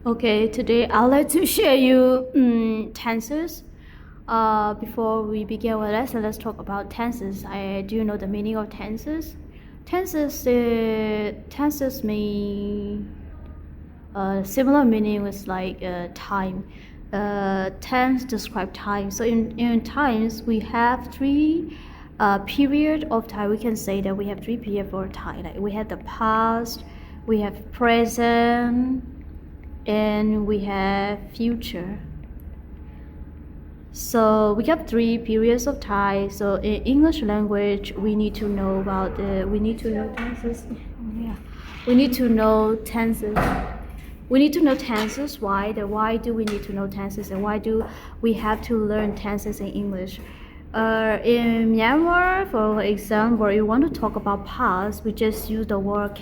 Okay, today I'd like to share you tenses. Before we begin our lesson, let's talk about tenses. Do you know the meaning of tenses? Tenses mean similar meaning with like time. Tense describe time. So in times we have three period of time. We can say that we have three period for time. Like we have the past, we have present, and we have future. So we have three periods of time. So in English language, we need to know tenses. Yeah, we need to know tenses. We need to know tenses. Why do we need to know tenses, and why do we have to learn tenses in English? In Myanmar, for example, you want to talk about past, we just use the word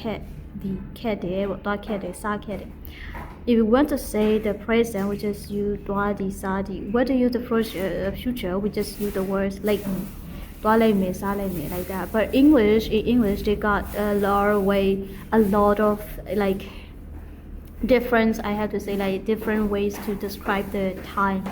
if you want to say the present, we just use dwadi sadi. When to use the future, we just use the words like like that. But in English, they got a lot of like different. I have to say like different ways to describe the time.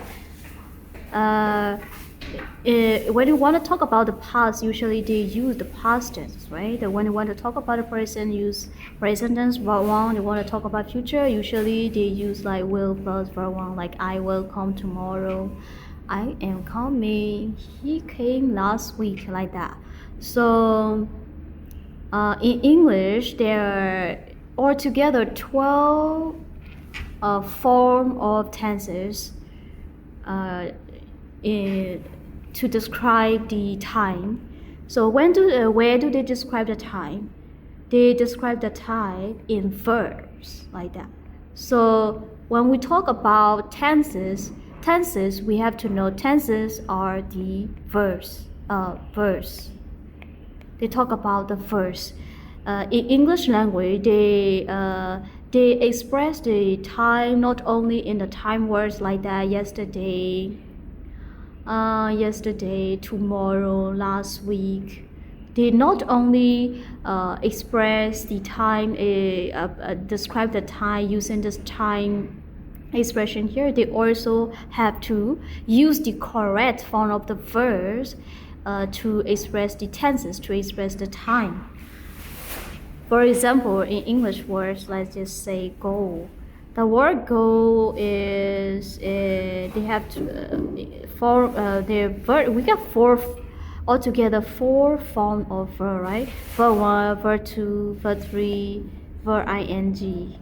When you want to talk about the past, usually they use the past tense, right? When you want to talk about the present, use present tense verb one. You want to talk about future, usually they use like will plus verb one, like I will come tomorrow, I am coming, he came last week, like that. So in English, there are altogether 12 form of tenses to describe the time. So where do they describe the time? They describe the time in verbs, like that. So when we talk about tenses, we have to know tenses are the verbs. They talk about the verbs. In English language, they express the time not only in the time words like that, yesterday, tomorrow, last week. They not only express the time, describe the time using this time expression here, they also have to use the correct form of the verbs to express the tenses, to express the time. For example, in English words, let's just say go. The word go is they have we got altogether four form of verb, right? Verb 1, verb 2, verb 3, verb ing.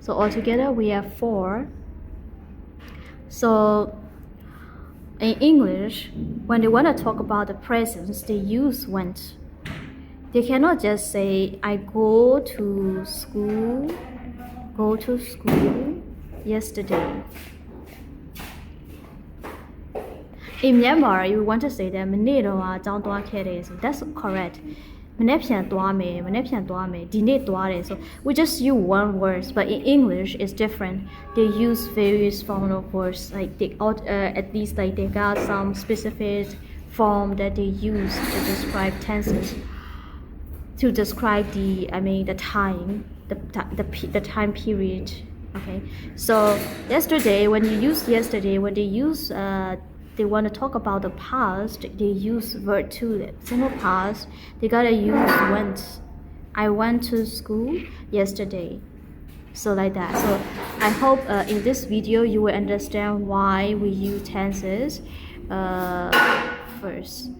So altogether we have 4. So in English, when they want to talk about the present, they use went. They cannot just say I go to school yesterday. In Myanmar, you want to say that မနေ့တော့အကြောင်းသွားခဲ့တယ် so that's correct. မနေ့ပြန်သွားမယ်ဒီနေ့သွားတယ် so we just use one word, but in English it's different. They use various forms of words, like at least like they got some specific form that they use to describe tenses, to describe the time, the time period. Okay, so when they use they want to talk about the past, they use verb 2, simple past. They gotta use went. I went to school yesterday, so like that. So I hope in this video you will understand why we use tenses first.